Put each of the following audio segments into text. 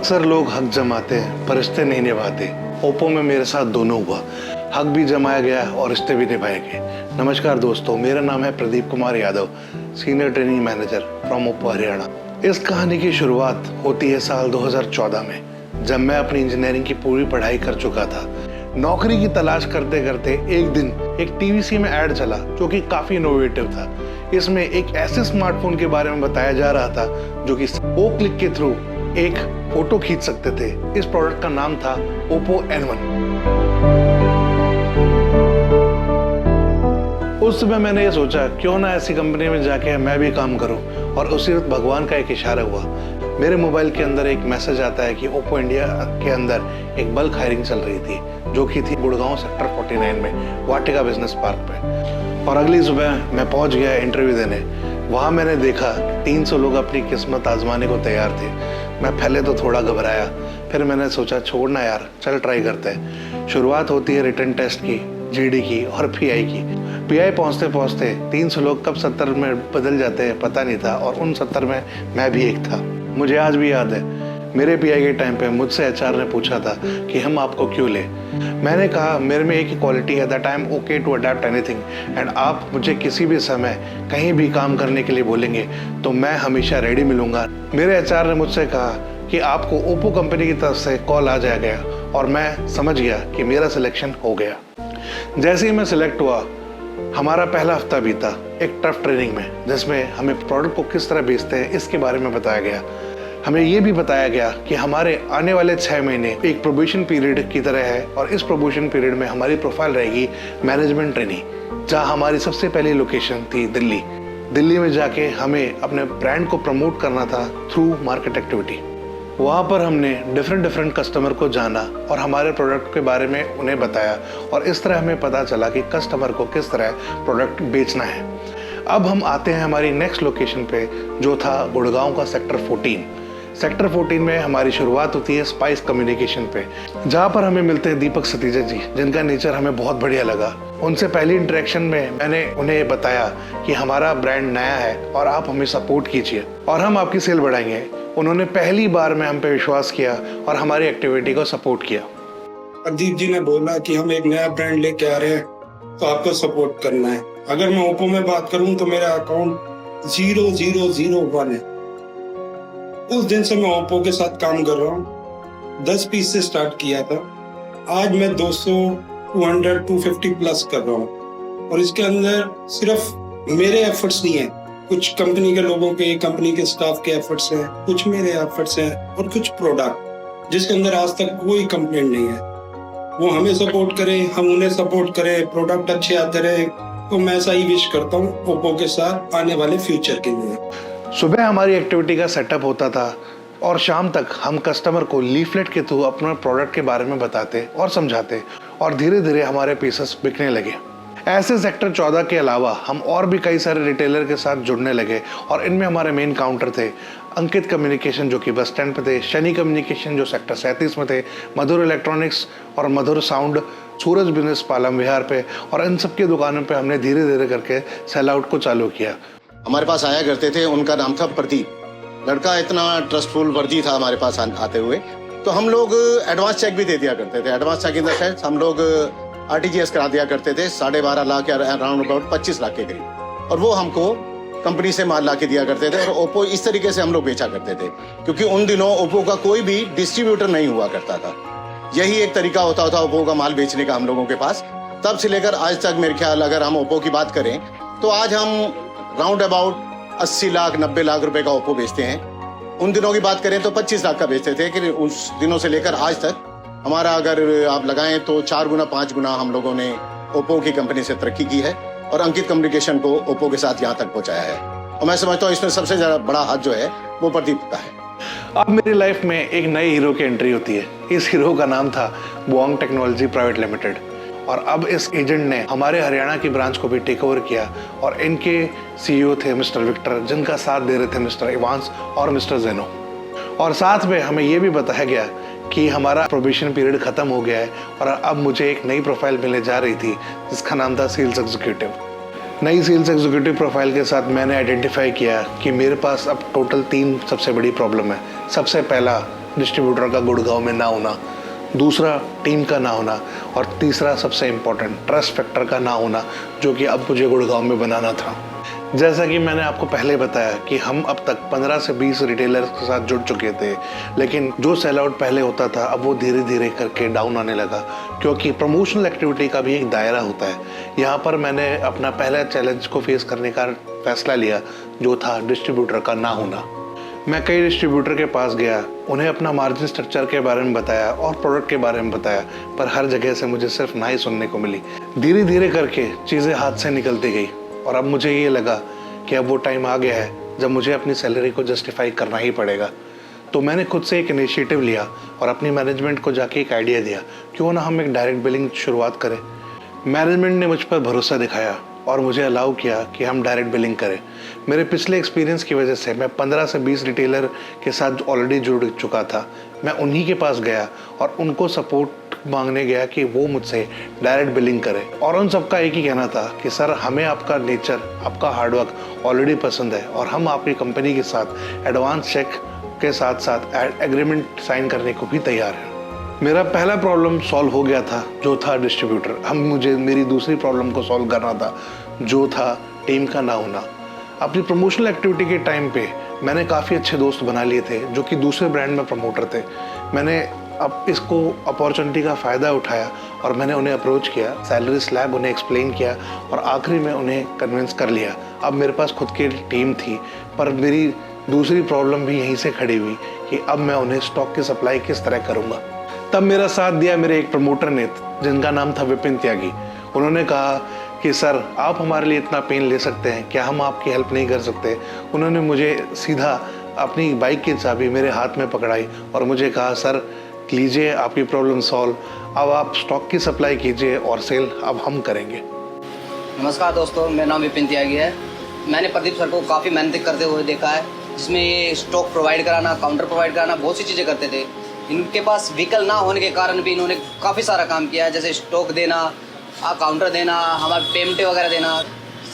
अक्सर लोग हक जमाते हैं पर रिश्ते नहीं निभाते। ओप्पो में मेरे साथ दोनों हुआ, हक भी जमाया गया और रिश्ते भी निभाए गए। नमस्कार दोस्तों, मेरा नाम है Pradeep Kumar Yadav, senior training manager from Oppo Haryana. इस कहानी की शुरुआत होती है साल 2014 में, जब मैं अपनी इंजीनियरिंग की पूरी पढ़ाई कर चुका था। नौकरी की तलाश करते करते एक दिन एक टीवीसी में ऐड चला जो कि काफी इनोवेटिव था। इसमें एक ऐसे स्मार्टफोन के बारे में बताया जा रहा था जो कि ओ क्लिक के थ्रू एक फोटो खींच सकते थे। इस प्रोडक्ट का नाम था ओप्पो N1। उस समय मैंने ये सोचा क्यों ना ऐसी कंपनी में जाके मैं भी काम करूं, और उसी वक्त भगवान का एक इशारा हुआ। मेरे मोबाइल के अंदर एक मैसेज आता है कि ओप्पो इंडिया के अंदर एक बल्क हायरिंग चल रही थी, जो कि थी गुड़गांव सेक्टर 49 में वाटिका बिजनेस पार्क पे। और अगली सुबह मैं पहुंच गया इंटरव्यू देने। वहां मैंने देखा 300 लोग अपनी किस्मत आजमाने को तैयार थे। मैं पहले तो थोड़ा घबराया, फिर मैंने सोचा छोड़ना यार, चल ट्राई करते हैं। शुरुआत होती है रिटन टेस्ट की, जीडी की और पीआई की। पीआई पहुंचते पहुंचते 300 लोग कब 70 में बदल जाते हैं पता नहीं था, और उन 70 में मैं भी एक था। मुझे आज भी याद है, मेरे पीआई के टाइम पे मुझसे एचआर ने पूछा था कि हम आपको क्यों ले। मैंने कहा मेरे में एक ही क्वालिटी है, that I am okay to adapt anything, and आप मुझे किसी भी समय कहीं भी काम करने के लिए बोलेंगे तो मैं हमेशा रेडी मिलूंगा। मेरे एचआर ने मुझसे कहा कि आपको ओप्पो कंपनी की तरफ से कॉल आ जाएगा, और मैं समझ गया कि मेरा सिलेक्शन हो गया। जैसे ही मैं सिलेक्ट हुआ, हमारा पहला हफ्ता बीता एक टफ ट्रेनिंग में, जिसमें हमें प्रोडक्ट को किस तरह बेचते हैं इसके बारे में बताया गया। हमें ये भी बताया गया कि हमारे आने वाले 6 महीने एक प्रोबेशन पीरियड की तरह है, और इस प्रोबेशन पीरियड में हमारी प्रोफाइल रहेगी मैनेजमेंट ट्रेनिंग। जहाँ हमारी सबसे पहली लोकेशन थी दिल्ली। दिल्ली में जाके हमें अपने ब्रांड को प्रमोट करना था थ्रू मार्केट एक्टिविटी। वहाँ पर हमने डिफरेंट कस्टमर को जाना और हमारे प्रोडक्ट के बारे में उन्हें बताया, और इस तरह हमें पता चला कि कस्टमर को किस तरह प्रोडक्ट बेचना है। अब हम आते हैं हमारी नेक्स्ट लोकेशन पे, जो था गुड़गांव का सेक्टर 14। सेक्टर 14 में हमारी शुरुआत होती है स्पाइस कम्युनिकेशन पे, जहाँ पर हमें मिलते हैं दीपक सतीजा जी, जिनका नेचर हमें बहुत बढ़िया लगा। उनसे पहली इंटरेक्शन में मैंने उन्हें बताया कि हमारा ब्रांड नया है और आप हमें सपोर्ट कीजिए और हम आपकी सेल बढ़ाएंगे। उन्होंने पहली बार में हम पे विश्वास किया और हमारी एक्टिविटी को सपोर्ट किया। प्रदीप जी ने बोला कि हम एक नया ब्रांड लेके आ रहे हैं तो आपको सपोर्ट करना है। अगर मैं ओप्पो में बात करूं तो मेरा अकाउंट 0001 है। उस दिन से मैं ओप्पो के साथ काम कर रहा हूं। 10 पीस से स्टार्ट किया था, आज मैं 200, 200, 250 प्लस कर रहा हूं। और इसके अंदर सिर्फ मेरे एफर्ट्स नहीं है, कुछ कंपनी के लोगों के, कंपनी के स्टाफ के एफर्ट्स हैं, कुछ मेरे एफर्ट्स हैं, और कुछ प्रोडक्ट जिसके अंदर आज तक कोई कंप्लेंट नहीं है। वो हमें सपोर्ट करें, हम उन्हें सपोर्ट करें, प्रोडक्ट अच्छे आते रहे। तो मैं ऐसा ही विश करता हूँ ओप्पो के साथ आने वाले फ्यूचर के लिए। सुबह हमारी एक्टिविटी का सेटअप होता था और शाम तक हम कस्टमर को लीफलेट के थ्रू अपने प्रोडक्ट के बारे में बताते और समझाते, और धीरे धीरे हमारे पीसेस बिकने लगे। ऐसे सेक्टर 14 के अलावा हम और भी कई सारे रिटेलर के साथ जुड़ने लगे, और इनमें हमारे मेन काउंटर थे अंकित कम्युनिकेशन जो कि बस स्टैंड पे थे, शनि कम्युनिकेशन जो सेक्टर 37 में थे, मधुर इलेक्ट्रॉनिक्स और मधुर साउंड सूरज बिजनेस पालम विहार पे, और इन सब की दुकानों पे हमने धीरे धीरे करके सेल आउट को चालू किया। हमारे पास आया करते थे, उनका नाम था प्रदीप। लड़का इतना ट्रस्टफुल वर्दी था हमारे पास आते हुए, तो हम लोग एडवांस चेक भी दे दिया करते थे। Advance cheque in the sense हम लोग आरटीजीएस करा दिया करते थे 12.5 लाख या अराउंड अबाउट 25 लाख के करीब, और वो हमको कंपनी से माल ला के दिया करते थे। और ओप्पो इस तरीके से हम लोग बेचा करते थे, क्योंकि उन दिनों ओप्पो का कोई भी डिस्ट्रीब्यूटर नहीं हुआ करता था। यही एक तरीका होता था ओप्पो का माल बेचने का हम लोगों के पास। तब से लेकर आज तक मेरे ख्याल अगर हम ओप्पो की बात करें तो आज हम राउंड अबाउट 80 लाख 90 लाख रुपए का ओप्पो बेचते हैं। उन दिनों की बात करें तो 25 लाख का बेचते थे, कि उस दिनों से लेकर आज तक हमारा अगर आप लगाएं तो 4 गुना 5 गुना हम लोगों ने ओप्पो की कंपनी से तरक्की की है, और अंकित कम्युनिकेशन को ओप्पो के साथ यहाँ तक पहुंचाया है। और मैं समझता हूँ इसमें सबसे ज्यादा बड़ा हाथ जो है वो प्रदीप का है। अब मेरी लाइफ में एक नए हीरो की एंट्री होती है। इस हीरो का नाम था बोंग टेक्नोलॉजी प्राइवेट लिमिटेड, और अब इस एजेंट ने हमारे हरियाणा की ब्रांच को भी टेक ओवर किया, और इनके सीईओ थे मिस्टर विक्टर, जिनका साथ दे रहे थे मिस्टर इवांस और मिस्टर जेनो। और साथ में हमें यह भी बताया गया कि हमारा प्रोबेशन पीरियड खत्म हो गया है, और अब मुझे एक नई प्रोफाइल मिलने जा रही थी जिसका नाम था सेल्स एग्जीक्यूटिव। नई सेल्स एग्जीक्यूटिव प्रोफाइल के साथ मैंने आइडेंटिफाई किया कि मेरे पास अब टोटल 3 सबसे बड़ी प्रॉब्लम है। सबसे पहला डिस्ट्रीब्यूटर का गुड़गांव में ना होना, दूसरा टीम का ना होना, और तीसरा सबसे इम्पोर्टेंट ट्रस्ट फैक्टर का ना होना, जो कि अब मुझे गुड़गांव में बनाना था। जैसा कि मैंने आपको पहले बताया कि हम अब तक 15 से 20 रिटेलर्स के साथ जुड़ चुके थे, लेकिन जो सेल आउट पहले होता था अब वो धीरे धीरे करके डाउन आने लगा, क्योंकि प्रमोशनल एक्टिविटी का भी एक दायरा होता है। यहाँ पर मैंने अपना पहला चैलेंज को फेस करने का फैसला लिया, जो था डिस्ट्रीब्यूटर का ना होना। मैं कई डिस्ट्रीब्यूटर के पास गया, उन्हें अपना मार्जिन स्ट्रक्चर के बारे में बताया और प्रोडक्ट के बारे में बताया, पर हर जगह से मुझे सिर्फ ना ही सुनने को मिली। धीरे धीरे करके चीज़ें हाथ से निकलती गई और अब मुझे ये लगा कि अब वो टाइम आ गया है जब मुझे अपनी सैलरी को जस्टिफाई करना ही पड़ेगा। तो मैंने खुद से एक इनिशिएटिव लिया और अपनी मैनेजमेंट को जाके एक आइडिया दिया, क्यों ना हम एक डायरेक्ट बिलिंग शुरुआत करें। मैनेजमेंट ने मुझ पर भरोसा दिखाया और मुझे अलाउ किया कि हम डायरेक्ट बिलिंग करें। मेरे पिछले एक्सपीरियंस की वजह से मैं 15 से 20 रिटेलर के साथ ऑलरेडी जुड़ चुका था। मैं उन्हीं के पास गया और उनको सपोर्ट मांगने गया कि वो मुझसे डायरेक्ट बिलिंग करें, और उन सबका एक ही कहना था कि सर हमें आपका नेचर, आपका हार्डवर्क ऑलरेडी पसंद है और हम आपकी कंपनी के साथ एडवांस चेक के साथ साथ एग्रीमेंट साइन करने को भी तैयार हैं। मेरा पहला प्रॉब्लम सॉल्व हो गया था, जो था डिस्ट्रीब्यूटर। मुझे मेरी दूसरी प्रॉब्लम को सॉल्व करना था, जो था टीम का ना होना। अपनी प्रमोशनल एक्टिविटी के टाइम पे मैंने काफ़ी अच्छे दोस्त बना लिए थे जो कि दूसरे ब्रांड में प्रमोटर थे। मैंने अब इसको अपॉर्चुनिटी का फ़ायदा उठाया और मैंने उन्हें अप्रोच किया, सैलरी स्लैब उन्हें एक्सप्लेन किया और आखिरी में उन्हें कन्विंस कर लिया। अब मेरे पास खुद की टीम थी, पर मेरी दूसरी प्रॉब्लम भी यहीं से खड़ी हुई कि अब मैं उन्हें स्टॉक की सप्लाई किस तरह करूँगा। तब मेरा साथ दिया मेरे एक प्रमोटर ने, जिनका नाम था विपिन त्यागी। उन्होंने कहा कि सर आप हमारे लिए इतना पेन ले सकते हैं, क्या हम आपकी हेल्प नहीं कर सकते। उन्होंने मुझे सीधा अपनी बाइक की चाबी मेरे हाथ में पकड़ाई और मुझे कहा सर लीजिए आपकी प्रॉब्लम सॉल्व, अब आप स्टॉक की सप्लाई कीजिए और सेल अब हम करेंगे। नमस्कार दोस्तों, मेरा नाम विपिन त्यागी है। मैंने प्रदीप सर को काफ़ी मेहनत करते हुए देखा है, जिसमें ये स्टॉक प्रोवाइड कराना, काउंटर प्रोवाइड कराना, बहुत सी चीज़ें करते थे। इनके पास व्हीकल ना होने के कारण भी इन्होंने काफ़ी सारा काम किया है, जैसे स्टॉक देना, काउंटर देना, हमारे पेमेंट वगैरह देना।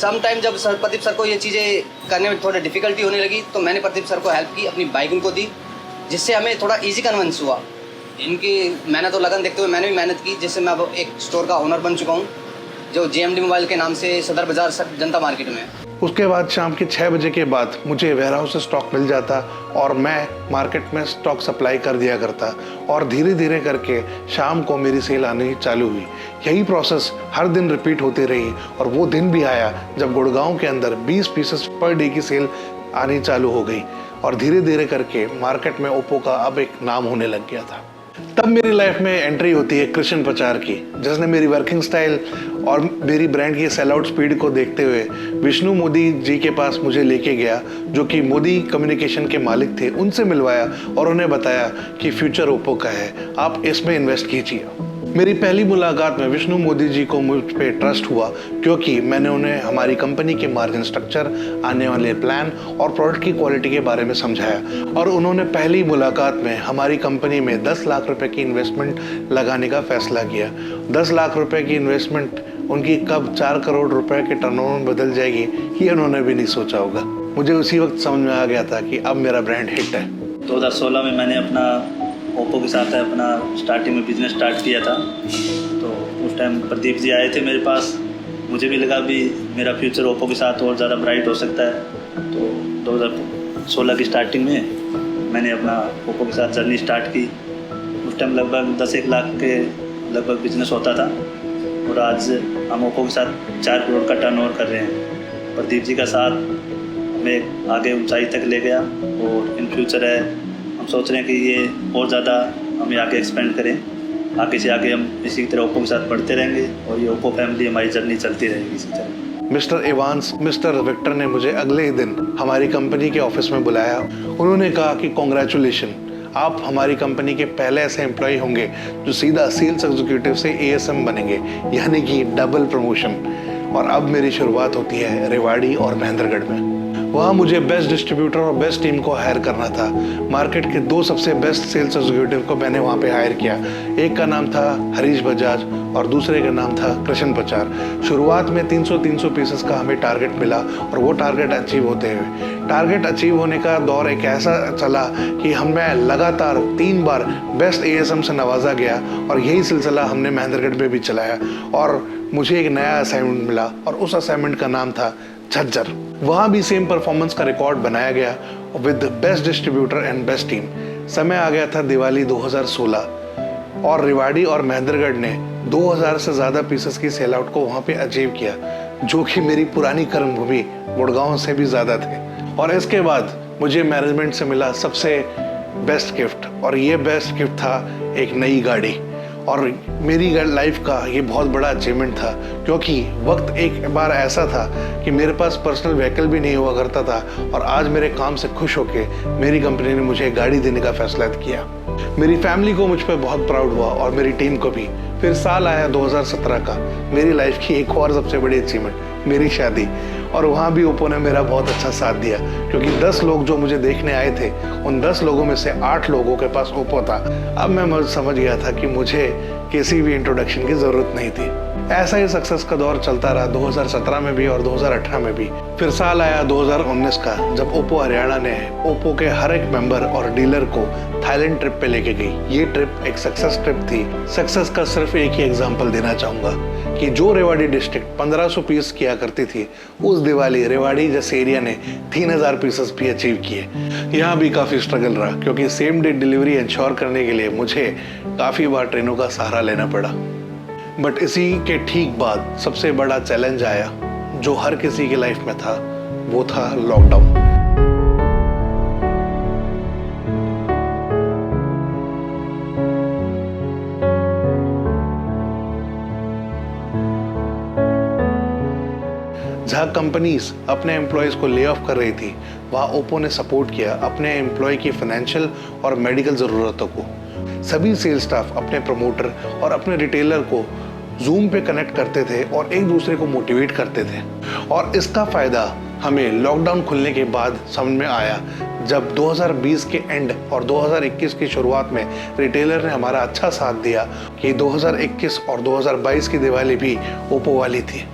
सम टाइम जब सर प्रदीप सर को ये चीज़ें करने में थोड़ी डिफ़िकल्टी होने लगी तो मैंने प्रदीप सर को हेल्प की, अपनी बाइक उनको दी, जिससे हमें थोड़ा ईजी कन्विंस हुआ। इनकी मेहनत और लगन देखते हुए मैंने भी मेहनत की, जिससे मैं अब एक स्टोर का ओनर बन चुका हूँ, जो JMD मोबाइल के नाम से सदर बाज़ार जनता मार्केट में। उसके बाद शाम के 6 बजे के बाद मुझे वेयरहाउस से स्टॉक मिल जाता और मैं मार्केट में स्टॉक सप्लाई कर दिया करता, और धीरे धीरे करके शाम को मेरी सेल आनी चालू हुई। यही प्रोसेस हर दिन रिपीट होती रही और वो दिन भी आया जब गुड़गांव के अंदर 20 पीसेस पर डे की सेल आनी चालू हो गई और धीरे धीरे करके मार्केट में ओप्पो का अब एक नाम होने लग गया था। तब मेरी लाइफ में एंट्री होती है कृष्ण पचार की, जिसने मेरी वर्किंग स्टाइल और मेरी ब्रांड की सेल आउट स्पीड को देखते हुए विष्णु मोदी जी के पास मुझे लेके गया, जो कि मोदी कम्युनिकेशन के मालिक थे। उनसे मिलवाया और उन्हें बताया कि फ्यूचर ओप्पो का है, आप इसमें इन्वेस्ट कीजिए। मेरी पहली मुलाकात में विष्णु मोदी जी को मुझ पे ट्रस्ट हुआ, क्योंकि मैंने उन्हें हमारी कंपनी के मार्जिन स्ट्रक्चर, आने वाले प्लान और प्रोडक्ट की क्वालिटी के बारे में समझाया, और उन्होंने पहली मुलाकात में हमारी कंपनी में 10 लाख रुपए की इन्वेस्टमेंट लगाने का फैसला किया। 10 लाख रुपए की इन्वेस्टमेंट उनकी कब 4 करोड़ रुपए के टर्नओवर में बदल जाएगी, ये उन्होंने भी नहीं सोचा होगा। मुझे उसी वक्त समझ में आ गया था कि अब मेरा ब्रांड हिट है। 2016 में मैंने अपना ओप्पो के साथ अपना स्टार्टिंग में बिज़नेस स्टार्ट किया था। तो उस टाइम प्रदीप जी आए थे मेरे पास, मुझे भी लगा भी मेरा फ्यूचर ओप्पो के साथ और ज़्यादा ब्राइट हो सकता है। तो 2016 की स्टार्टिंग में मैंने अपना ओप्पो के साथ जर्नी स्टार्ट की। उस टाइम लगभग 10-1 लाख के लगभग बिजनेस होता था और आज हम ओप्पो के साथ 4 करोड़ का टर्नओवर कर रहे हैं। प्रदीप जी का साथ हमें आगे ऊंचाई तक ले गया और इन फ्यूचर है हम सोच रहे हैं कि ये और ज़्यादा हमें आगे एक्सपेंड करें। आगे से आगे हम इसी तरह ओप्पो के साथ बढ़ते रहेंगे और ये ओप्पो फैमिली हमारी जर्नी चलती रहेगी इसी तरह। मिस्टर इवांस, मिस्टर विक्टर ने मुझे अगले ही दिन हमारी कंपनी के ऑफिस में बुलाया। उन्होंने कहा कि कॉन्ग्रेचुलेशन, आप हमारी कंपनी के पहले ऐसे एम्प्लॉय होंगे जो सीधा सेल्स एग्जीक्यूटिव से ASM बनेंगे, यानी कि डबल प्रमोशन। और अब मेरी शुरुआत होती है रेवाड़ी और महेंद्रगढ़ में। वहाँ मुझे बेस्ट डिस्ट्रीब्यूटर और बेस्ट टीम को हायर करना था। मार्केट के 2 सबसे बेस्ट सेल्स एग्जीक्यूटिव को मैंने वहाँ पे हायर किया। एक का नाम था हरीश बजाज और दूसरे का नाम था कृष्ण पचार। शुरुआत में 300 पीसेस का हमें टारगेट मिला और वो टारगेट अचीव होते हुए टारगेट अचीव होने का दौर एक ऐसा चला कि हमें लगातार 3 बार बेस्ट एएसएम से नवाजा गया और यही सिलसिला हमने महेंद्रगढ़ में भी चलाया और मुझे एक नया असाइनमेंट मिला और उस असाइनमेंट का नाम था झज्जर। वहाँ भी सेम परफॉर्मेंस का रिकॉर्ड बनाया गया with best distributor and best team. समय आ गया था दिवाली 2016 और रेवाड़ी और महेंद्रगढ़ ने 2000 से ज़्यादा पीसेस की सेल आउट को वहाँ पे अचीव किया, जो कि मेरी पुरानी कर्मभूमि गुड़गांव से भी ज़्यादा थे। और इसके बाद मुझे मैनेजमेंट से मिला सबसे बेस्ट गिफ्ट और ये बेस्ट गिफ्ट था एक नई गाड़ी। और मेरी लाइफ का ये बहुत बड़ा अचीवमेंट था, क्योंकि वक्त एक बार ऐसा था कि मेरे पास पर्सनल व्हीकल भी नहीं हुआ करता था और आज मेरे काम से खुश होके मेरी कंपनी ने मुझे गाड़ी देने का फैसला किया। मेरी फैमिली को मुझ पर बहुत प्राउड हुआ और मेरी टीम को भी। फिर साल आया 2017 का, मेरी लाइफ की एक और सबसे बड़ी अचीवमेंट, मेरी शादी। और वहाँ भी ओप्पो ने मेरा बहुत अच्छा साथ दिया, क्योंकि 10 लोग जो मुझे देखने आए थे उन 10 लोगों में से 8 लोगों के पास ओप्पो था। अब मैं समझ गया था कि मुझे किसी भी इंट्रोडक्शन की ज़रूरत नहीं थी। ऐसा ही सक्सेस का दौर चलता रहा 2017 में भी और 2018 में भी। फिर साल आया 2019 का, जब ओप्पो हरियाणा ने ओप्पो के हर एक मेंबर और डीलर को थाईलैंड ट्रिप पे लेके गई। ये ट्रिप एक सक्सेस ट्रिप थी। सक्सेस का सिर्फ एक ही एग्जांपल देना चाहूँगा कि जो रेवाड़ी डिस्ट्रिक्ट 1500 पीस किया करती थी, उस दिवाली रेवाड़ी जैसे एरिया ने 3000 पीसेस भी अचीव किए। यहाँ भी काफ़ी स्ट्रगल रहा, क्योंकि सेम डे डिलीवरी इंश्योर करने के लिए मुझे काफ़ी बार ट्रेनों का सहारा लेना पड़ा। बट इसी के ठीक बाद सबसे बड़ा चैलेंज आया जो हर किसी की लाइफ में था, वो था लॉकडाउन। जहाँ कंपनीज अपने एम्प्लॉयज़ को ले ऑफ कर रही थी, वहाँ ओप्पो ने सपोर्ट किया अपने एम्प्लॉय की फाइनेंशियल और मेडिकल ज़रूरतों को। सभी सेल्स स्टाफ अपने प्रमोटर और अपने रिटेलर को जूम पे कनेक्ट करते थे और एक दूसरे को मोटिवेट करते थे। और इसका फ़ायदा हमें लॉकडाउन खुलने के बाद समझ में आया, जब 2020 के एंड और 2021 की शुरुआत में रिटेलर ने हमारा अच्छा साथ दिया कि 2021 और 2022 की दिवाली भी ओप्पो वाली थी।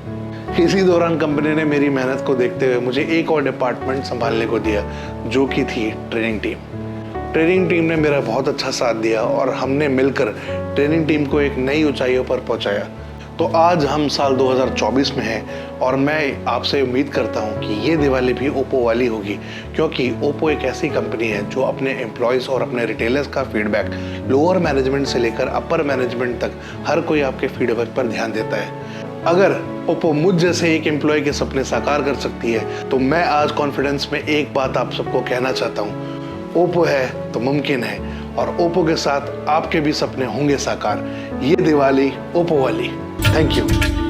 इसी दौरान कंपनी ने मेरी मेहनत को देखते हुए मुझे एक और डिपार्टमेंट संभालने को दिया, जो कि थी ट्रेनिंग टीम। ट्रेनिंग टीम ने मेरा बहुत अच्छा साथ दिया और हमने मिलकर ट्रेनिंग टीम को एक नई ऊंचाइयों पर पहुंचाया। तो आज हम साल 2024 में हैं और मैं आपसे उम्मीद करता हूं कि ये दिवाली भी ओप्पो वाली होगी, क्योंकि ओप्पो एक ऐसी कंपनी है जो अपने एम्प्लॉयज़ और अपने रिटेलर्स का फीडबैक लोअर मैनेजमेंट से लेकर अपर मैनेजमेंट तक हर कोई आपके फीडबैक पर ध्यान देता है। अगर ओप्पो मुझ जैसे एक एम्प्लॉय के सपने साकार कर सकती है, तो मैं आज कॉन्फिडेंस में एक बात आप सबको कहना चाहता हूँ, ओप्पो है तो मुमकिन है और ओप्पो के साथ आपके भी सपने होंगे साकार। ये दिवाली ओप्पो वाली। Thank you.